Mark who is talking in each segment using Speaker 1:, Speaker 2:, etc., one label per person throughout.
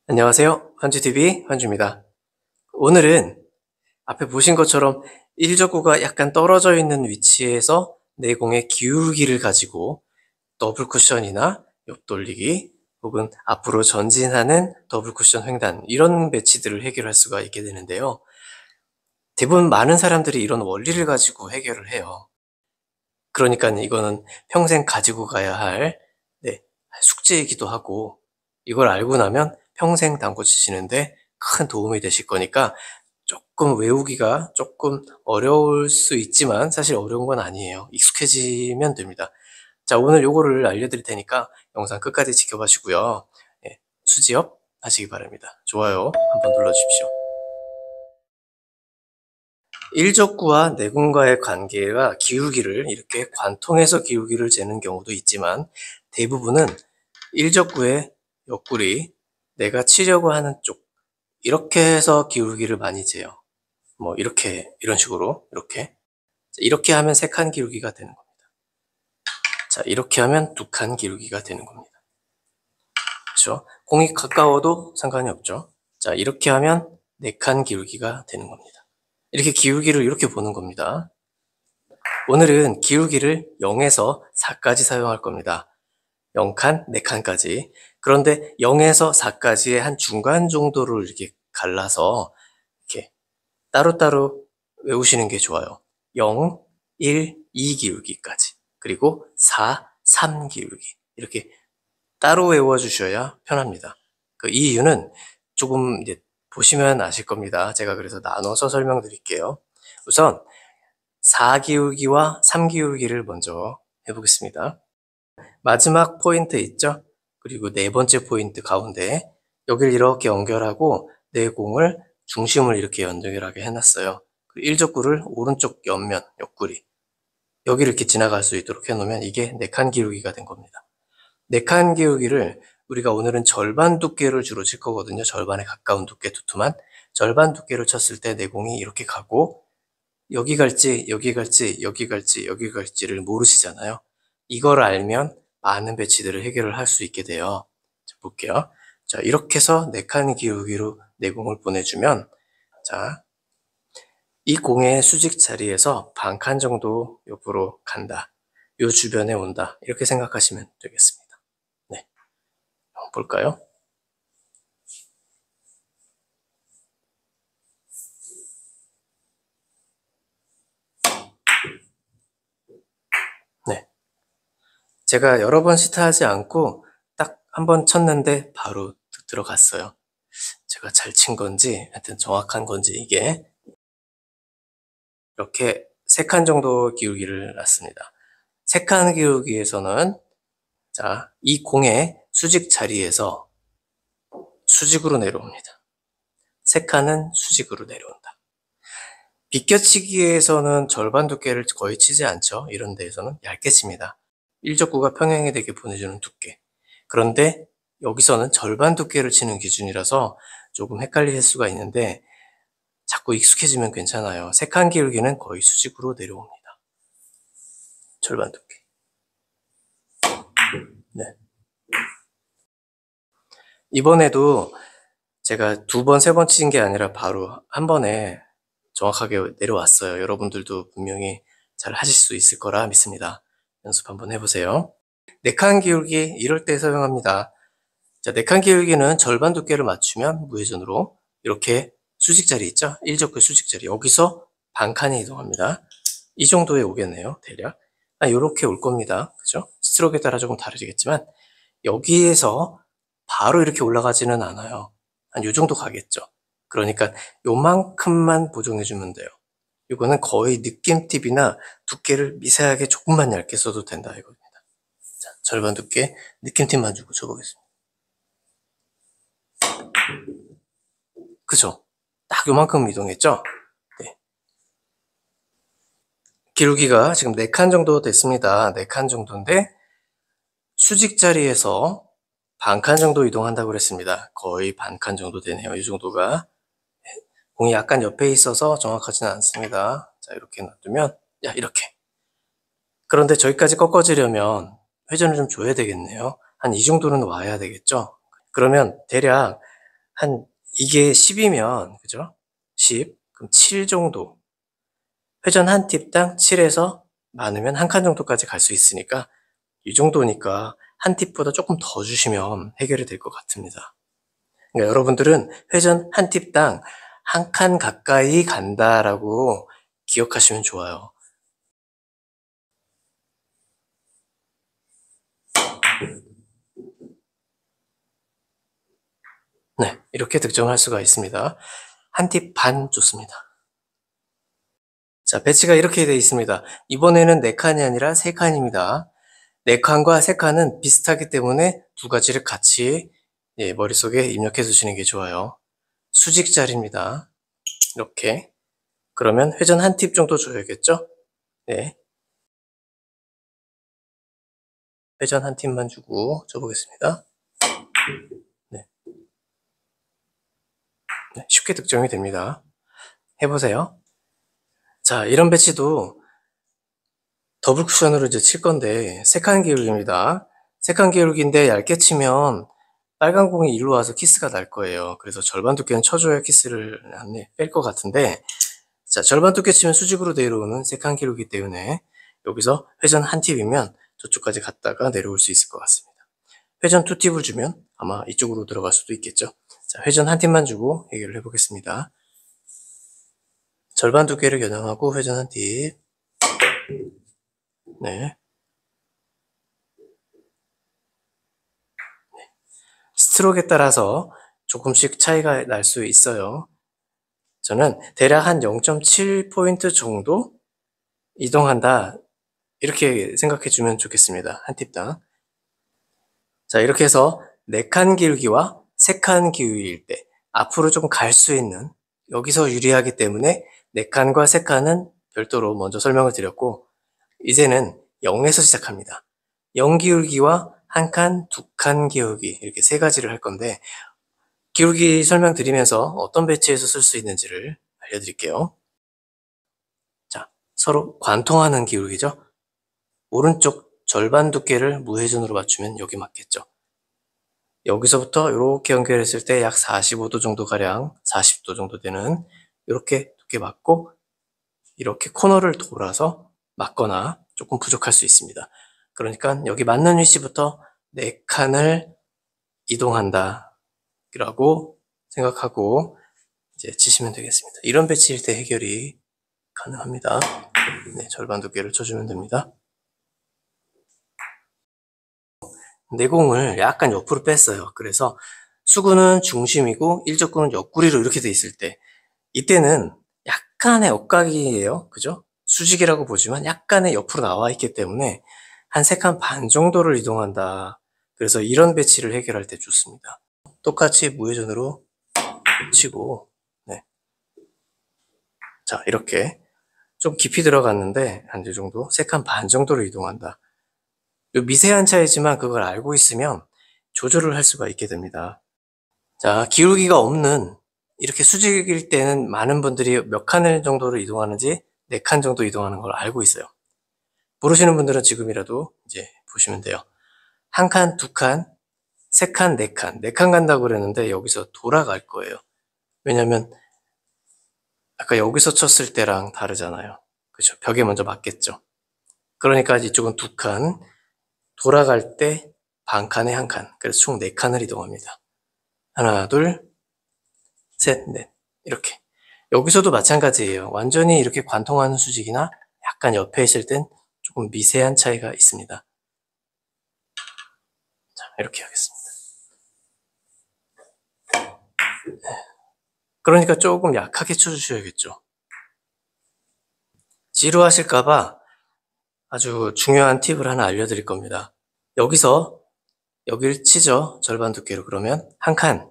Speaker 1: 안녕하세요. 환주TV 환주입니다. 오늘은 앞에 보신 것처럼 1족구가 약간 떨어져 있는 위치에서 내공의 기울기를 가지고 더블 쿠션이나 옆돌리기 혹은 앞으로 전진하는 더블 쿠션 횡단 이런 배치들을 해결할 수가 있게 되는데요. 대부분 많은 사람들이 이런 원리를 가지고 해결을 해요. 그러니까 이거는 평생 가지고 가야 할 숙제이기도 하고 이걸 알고 나면 평생 당구 치시는데 큰 도움이 되실 거니까 조금 외우기가 조금 어려울 수 있지만 사실 어려운 건 아니에요. 익숙해지면 됩니다. 자, 오늘 요거를 알려드릴 테니까 영상 끝까지 지켜봐 주시고요. 수지업 하시기 바랍니다. 좋아요 한번 눌러주십시오. 1족구와 내공과의 관계가 기울기를 이렇게 관통해서 기울기를 재는 경우도 있지만 대부분은 1족구의 옆구리 내가 치려고 하는 쪽 이렇게 해서 기울기를 많이 재요. 뭐 이렇게 이런 식으로 이렇게 하면 3칸 기울기가 되는 겁니다. 자, 이렇게 하면 2칸 기울기가 되는 겁니다. 그렇죠? 공이 가까워도 상관이 없죠. 자, 이렇게 하면 4칸 기울기가 되는 겁니다. 이렇게 기울기를 이렇게 보는 겁니다. 오늘은 기울기를 0에서 4까지 사용할 겁니다. 0칸, 4칸까지. 그런데 0에서 4까지의 한 중간 정도를 이렇게 갈라서 이렇게 따로따로 외우시는 게 좋아요. 0, 1, 2 기울기까지. 그리고 4, 3 기울기. 이렇게 따로 외워주셔야 편합니다. 그 이유는 조금 이제 보시면 아실 겁니다. 제가 그래서 나눠서 설명드릴게요. 우선 4 기울기와 3 기울기를 먼저 해보겠습니다. 마지막 포인트 있죠? 그리고 네 번째 포인트 가운데 여기를 이렇게 연결하고 내 공을 중심을 이렇게 연결하게 해놨어요. 1족구를 오른쪽 옆면, 옆구리 여기를 이렇게 지나갈 수 있도록 해놓으면 이게 4칸 기울기가 된 겁니다. 4칸 기울기를 우리가 오늘은 절반 두께를 주로 칠 거거든요. 절반에 가까운 두께 두툼한 절반 두께를 쳤을 때 내 공이 이렇게 가고 여기 갈지 여기 갈지 여기 갈지 여기 갈지를 모르시잖아요. 이걸 알면 많은 배치들을 해결을 할 수 있게 돼요. 자, 볼게요. 자, 이렇게 해서 4칸 기울기로 내 공을 보내주면 자, 이 공의 수직 자리에서 반 칸 정도 옆으로 간다. 요 주변에 온다. 이렇게 생각하시면 되겠습니다. 네, 한번 볼까요? 네, 제가 여러 번 시타하지 않고 딱 한 번 쳤는데 바로 들어갔어요. 제가 잘 친 건지 하여튼 정확한 건지 이게 이렇게 3칸 정도 기울기를 놨습니다. 3칸 기울기에서는 자, 이 공의 수직 자리에서 수직으로 내려옵니다. 3칸은 수직으로 내려온다. 비껴치기에서는 절반 두께를 거의 치지 않죠. 이런 데에서는 얇게 칩니다. 1족구가 평행이 되게 보내주는 두께. 그런데 여기서는 절반 두께를 치는 기준이라서 조금 헷갈릴 수가 있는데 자꾸 익숙해지면 괜찮아요. 3칸 기울기는 거의 수직으로 내려옵니다. 절반 두께. 네. 이번에도 제가 2번, 3번 친 게 아니라 바로 한 번에 정확하게 내려왔어요. 여러분들도 분명히 잘 하실 수 있을 거라 믿습니다. 연습 한번 해보세요. 4칸 기울기 이럴 때 사용합니다. 자, 4칸 기울기는 절반 두께를 맞추면 무회전으로 이렇게 수직자리 있죠? 1족구 수직자리 여기서 반 칸이 이동합니다. 이 정도에 오겠네요. 대략. 이렇게 올 겁니다. 그죠? 스트로크에 따라 조금 다르겠지만 여기에서 바로 이렇게 올라가지는 않아요. 한 요 정도 가겠죠. 그러니까 요만큼만 보정해주면 돼요. 이거는 거의 느낌 팁이나 두께를 미세하게 조금만 얇게 써도 된다 이겁니다. 자, 절반 두께 느낌 팁만 주고 쳐보겠습니다. 그죠? 딱 요만큼 이동했죠? 네. 기울기가 지금 4칸 정도 됐습니다. 4칸 정도인데 수직 자리에서 반 칸 정도 이동한다고 그랬습니다. 거의 반 칸 정도 되네요. 이 정도가. 공이 약간 옆에 있어서 정확하지는 않습니다. 자, 이렇게 놔두면, 야, 이렇게. 그런데 저기까지 꺾어지려면 회전을 좀 줘야 되겠네요. 한 이 정도는 와야 되겠죠? 그러면 대략 이게 10이면, 그죠? 10. 그럼 7 정도. 회전 한 팁당 7에서 많으면 한 칸 정도까지 갈 수 있으니까 이 정도니까 한 팁보다 조금 더 주시면 해결이 될 것 같습니다. 그러니까 여러분들은 회전 한 팁당 한 칸 가까이 간다라고 기억하시면 좋아요. 네, 이렇게 득점할 수가 있습니다. 한 팁 반 좋습니다. 자, 배치가 이렇게 되어 있습니다. 이번에는 4칸이 아니라 3칸입니다. 4칸과 3칸은 비슷하기 때문에 두 가지를 같이 머릿속에 입력해 두시는 게 좋아요. 수직 자리입니다. 이렇게. 그러면 회전 한 팁 정도 줘야겠죠? 네. 회전 한 팁만 주고 줘보겠습니다. 네. 네, 쉽게 득점이 됩니다. 해보세요. 자, 이런 배치도 더블 쿠션으로 이제 칠 건데, 3칸 기울기입니다. 3칸 기울기인데 얇게 치면 빨간 공이 일로 와서 키스가 날 거예요. 그래서 절반 두께는 쳐줘야 키스를 뺄 것 같은데, 자, 절반 두께 치면 수직으로 내려오는 3칸 기울기 때문에 여기서 회전 한 팁이면 저쪽까지 갔다가 내려올 수 있을 것 같습니다. 회전 2팁을 주면 아마 이쪽으로 들어갈 수도 있겠죠. 자, 회전 한 팁만 주고 해결을 해보겠습니다. 절반 두께를 겨냥하고 회전 한 팁. 네. 스트로크에 따라서 조금씩 차이가 날 수 있어요. 저는 대략 한 0.7포인트 정도 이동한다. 이렇게 생각해 주면 좋겠습니다. 한 팁당. 자, 이렇게 해서 4칸 기울기와 3칸 기울기일 때 앞으로 좀 갈 수 있는, 여기서 유리하기 때문에 4칸과 3칸은 별도로 먼저 설명을 드렸고, 이제는 0에서 시작합니다. 0 기울기와 1칸, 2칸 기울기, 이렇게 3가지를 할 건데, 기울기 설명드리면서 어떤 배치에서 쓸 수 있는지를 알려드릴게요. 자, 서로 관통하는 기울기죠. 오른쪽 절반 두께를 무회전으로 맞추면 여기 맞겠죠. 여기서부터 이렇게 연결했을 때 약 45도 정도 가량, 40도 정도 되는 이렇게 두께 맞고, 이렇게 코너를 돌아서 맞거나 조금 부족할 수 있습니다. 그러니까 여기 맞는 위치부터 4칸을 이동한다 라고 생각하고 이제 치시면 되겠습니다. 이런 배치일 때 해결이 가능합니다. 네, 절반 두께를 쳐주면 됩니다. 내공을 약간 옆으로 뺐어요. 그래서 수구는 중심이고 일적구는 옆구리로 이렇게 돼 있을 때, 이때는 약간의 엇각이에요. 그죠? 수직이라고 보지만 약간의 옆으로 나와 있기 때문에 한 3칸 반 정도를 이동한다. 그래서 이런 배치를 해결할 때 좋습니다. 똑같이 무회전으로 치고, 네. 자, 이렇게 좀 깊이 들어갔는데 한 이 정도, 3칸 반 정도로 이동한다. 미세한 차이지만 그걸 알고 있으면 조절을 할 수가 있게 됩니다. 자, 기울기가 없는, 이렇게 수직일 때는 많은 분들이 몇 칸을 정도로 이동하는지 4칸 정도 이동하는 걸 알고 있어요. 모르시는 분들은 지금이라도 이제 보시면 돼요. 1칸, 2칸, 3칸, 4칸, 4칸 간다고 그랬는데 여기서 돌아갈 거예요. 왜냐면 아까 여기서 쳤을 때랑 다르잖아요. 그렇죠? 벽에 먼저 맞겠죠. 그러니까 이쪽은 2칸, 돌아갈 때 반 칸에 1칸, 그래서 총 4칸을 이동합니다. 하나, 둘, 셋, 넷, 이렇게. 여기서도 마찬가지예요. 완전히 이렇게 관통하는 수직이나 약간 옆에 있을 땐 조금 미세한 차이가 있습니다. 자, 이렇게 하겠습니다. 그러니까 조금 약하게 쳐주셔야겠죠. 지루하실까봐 아주 중요한 팁을 하나 알려드릴 겁니다. 여기서 여기를 치죠. 절반 두께로. 그러면 1칸,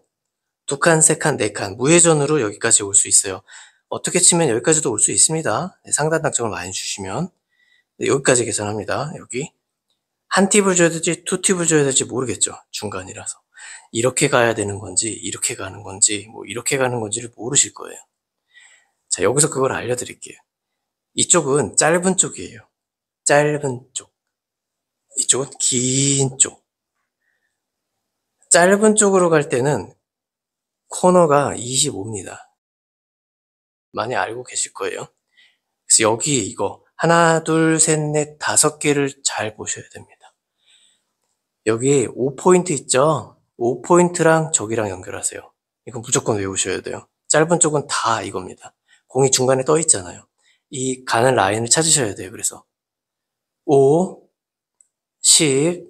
Speaker 1: 2칸, 3칸, 4칸 무회전으로 여기까지 올 수 있어요. 어떻게 치면 여기까지도 올 수 있습니다. 상단 당점을 많이 주시면. 여기까지 계산합니다. 여기 한 팁을 줘야 될지 2팁을 줘야 될지 모르겠죠. 중간이라서. 이렇게 가야 되는 건지 이렇게 가는 건지 뭐 이렇게 가는 건지를 모르실 거예요. 자, 여기서 그걸 알려드릴게요. 이쪽은 짧은 쪽이에요. 짧은 쪽. 이쪽은 긴 쪽. 짧은 쪽으로 갈 때는 코너가 25입니다. 많이 알고 계실 거예요. 그래서 여기 이거 하나, 둘, 셋, 넷, 5개를 잘 보셔야 됩니다. 여기 5포인트 있죠? 5포인트랑 저기랑 연결하세요. 이건 무조건 외우셔야 돼요. 짧은 쪽은 다 이겁니다. 공이 중간에 떠 있잖아요. 이 가는 라인을 찾으셔야 돼요. 그래서 5, 10,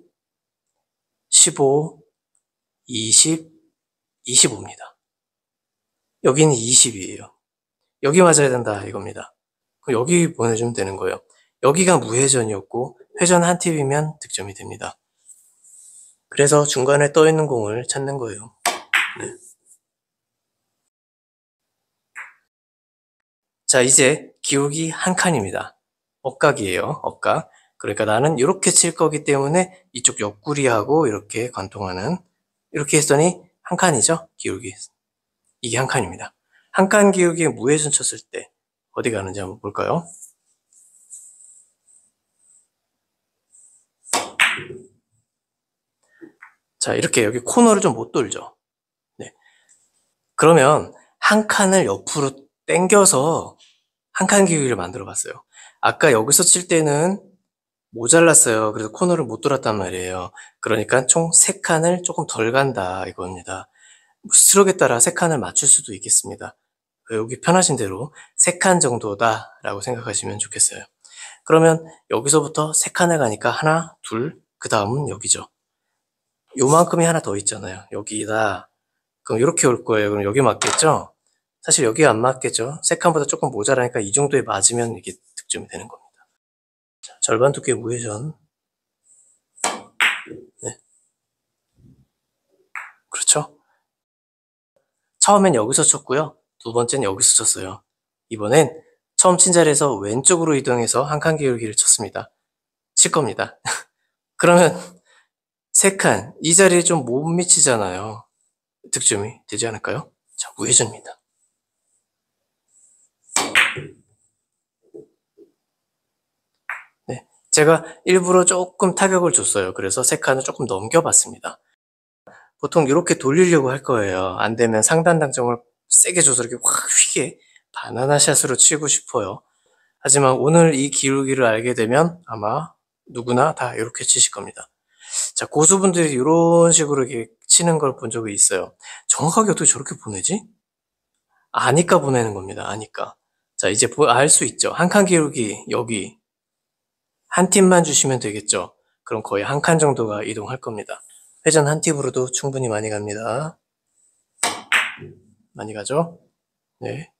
Speaker 1: 15, 20, 25입니다. 여기는 20이에요. 여기 맞아야 된다 이겁니다. 그럼 여기 보내주면 되는 거예요. 여기가 무회전이었고 회전 한 팁이면 득점이 됩니다. 그래서 중간에 떠 있는 공을 찾는 거예요. 네. 자, 이제 기울기 한 칸입니다. 억각이에요. 억각. 그러니까 나는 이렇게 칠 거기 때문에 이쪽 옆구리하고 이렇게 관통하는, 이렇게 했더니 한 칸이죠. 기울기. 이게 한 칸입니다. 한 칸 기울기에 무회전 쳤을 때 어디 가는지 한번 볼까요? 자, 이렇게 여기 코너를 좀 못 돌죠. 네. 그러면 한 칸을 옆으로 당겨서 한 칸 기울기를 만들어 봤어요. 아까 여기서 칠 때는 모자랐어요. 그래서 코너를 못 돌았단 말이에요. 그러니까 총 3칸을 조금 덜 간다 이겁니다. 스트로크에 따라 3칸을 맞출 수도 있겠습니다. 여기 편하신 대로 3칸 정도다 라고 생각하시면 좋겠어요. 그러면 여기서부터 3칸을 가니까 하나, 둘, 그 다음은 여기죠. 요만큼이 하나 더 있잖아요. 여기다. 그럼 이렇게 올 거예요. 그럼 여기 맞겠죠? 사실 여기 안 맞겠죠? 3칸보다 조금 모자라니까 이 정도에 맞으면 이게 득점이 되는 겁니다. 자, 절반 두께 무회전. 네. 그렇죠? 처음엔 여기서 쳤고요. 두 번째는 여기서 쳤어요. 이번엔 처음 친 자리에서 왼쪽으로 이동해서 한 칸 기울기를 쳤습니다. 칠 겁니다. 그러면 3칸, 이 자리에 좀 못 미치잖아요. 득점이 되지 않을까요? 자, 무회전입니다. 네, 제가 일부러 조금 타격을 줬어요. 그래서 3칸을 조금 넘겨봤습니다. 보통 이렇게 돌리려고 할 거예요. 안 되면 상단 당점을 세게 줘서 이렇게 확 휘게 바나나 샷으로 치고 싶어요. 하지만 오늘 이 기울기를 알게 되면 아마 누구나 다 이렇게 치실 겁니다. 자, 고수분들이 이런 식으로 이렇게 치는 걸 본 적이 있어요. 정확하게 어떻게 저렇게 보내지? 아니까 보내는 겁니다. 아니까. 자, 이제 알 수 있죠. 한 칸 기울기 여기 한 팁만 주시면 되겠죠. 그럼 거의 한 칸 정도가 이동할 겁니다. 회전 한 팁으로도 충분히 많이 갑니다. 많이 가죠? 네.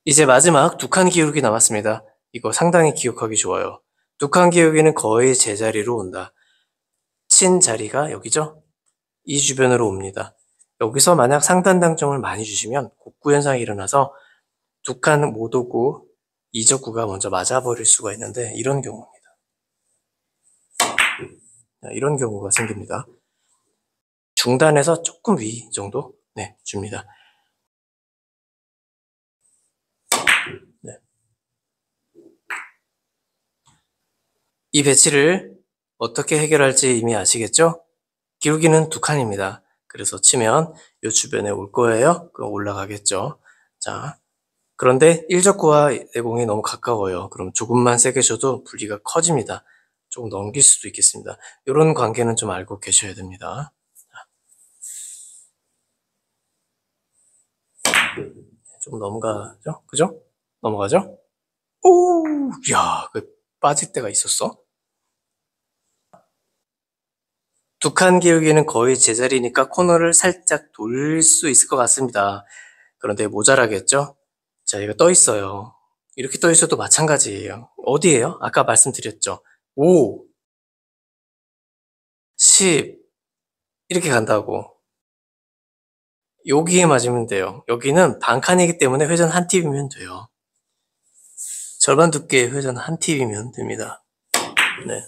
Speaker 1: 이제 마지막 두 칸 기울기 남았습니다. 이거 상당히 기억하기 좋아요. 두 칸 기울기는 거의 제자리로 온다. 친 자리가 여기죠? 이 주변으로 옵니다. 여기서 만약 상단 당점을 많이 주시면 곡구 현상이 일어나서 두 칸 못 오고 이적구가 먼저 맞아버릴 수가 있는데 이런 경우입니다. 이런 경우가 생깁니다. 중단에서 조금 위 정도 네, 줍니다. 네. 이 배치를 어떻게 해결할지 이미 아시겠죠? 기울기는 두 칸입니다. 그래서 치면 이 주변에 올 거예요. 그럼 올라가겠죠. 자, 그런데 1적구와 내공이 너무 가까워요. 그럼 조금만 세게 줘도 분리가 커집니다. 조금 넘길 수도 있겠습니다. 이런 관계는 좀 알고 계셔야 됩니다. 좀 넘어가죠? 그죠? 넘어가죠? 오, 야, 그 빠질 때가 있었어? 두 칸 기울기는 거의 제자리니까 코너를 살짝 돌릴 수 있을 것 같습니다. 그런데 모자라겠죠? 자, 얘가 떠 있어요. 이렇게 떠 있어도 마찬가지예요. 어디예요? 아까 말씀드렸죠. 5, 10 이렇게 간다고. 여기에 맞으면 돼요. 여기는 반칸이기 때문에 회전 한 팁이면 돼요. 절반 두께의 회전 한 팁이면 됩니다. 네.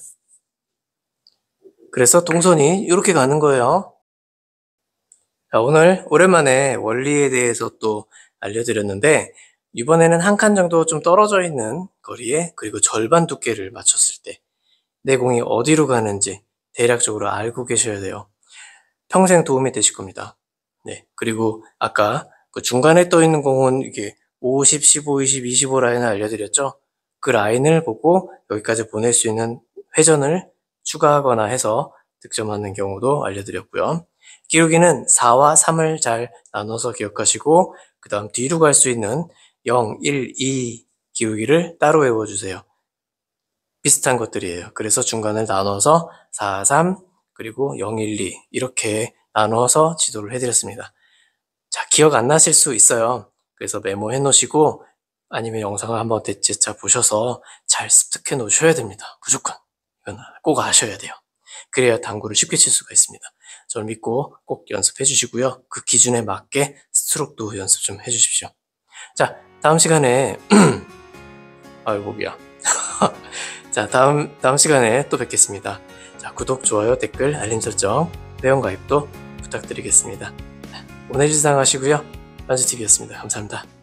Speaker 1: 그래서 동선이 이렇게 가는 거예요. 자, 오늘 오랜만에 원리에 대해서 또 알려드렸는데 이번에는 한 칸 정도 좀 떨어져 있는 거리에 그리고 절반 두께를 맞췄을 때 내 공이 어디로 가는지 대략적으로 알고 계셔야 돼요. 평생 도움이 되실 겁니다. 네. 그리고 아까 그 중간에 떠 있는 공은 이게 50, 15, 20, 25 라인을 알려드렸죠? 그 라인을 보고 여기까지 보낼 수 있는 회전을 추가하거나 해서 득점하는 경우도 알려드렸고요. 기울기는 4와 3을 잘 나눠서 기억하시고 그 다음 뒤로 갈 수 있는 0, 1, 2 기울기를 따로 외워주세요. 비슷한 것들이에요. 그래서 중간을 나눠서 4, 3 그리고 0, 1, 2 이렇게 나눠서 지도를 해드렸습니다. 자, 기억 안 나실 수 있어요. 그래서 메모해 놓으시고 아니면 영상을 한번 재차 보셔서 잘 습득해 놓으셔야 됩니다. 무조건. 이건 꼭 아셔야 돼요. 그래야 당구를 쉽게 칠 수가 있습니다. 저를 믿고 꼭 연습해 주시고요. 그 기준에 맞게 스트로크도 연습 좀 해 주십시오. 자, 다음 시간에 아유 목이야. 자, 다음 시간에 또 뵙겠습니다. 자, 구독, 좋아요, 댓글, 알림 설정, 회원가입도 부탁드리겠습니다. 오늘 일상 하시고요. 란주TV였습니다. 감사합니다.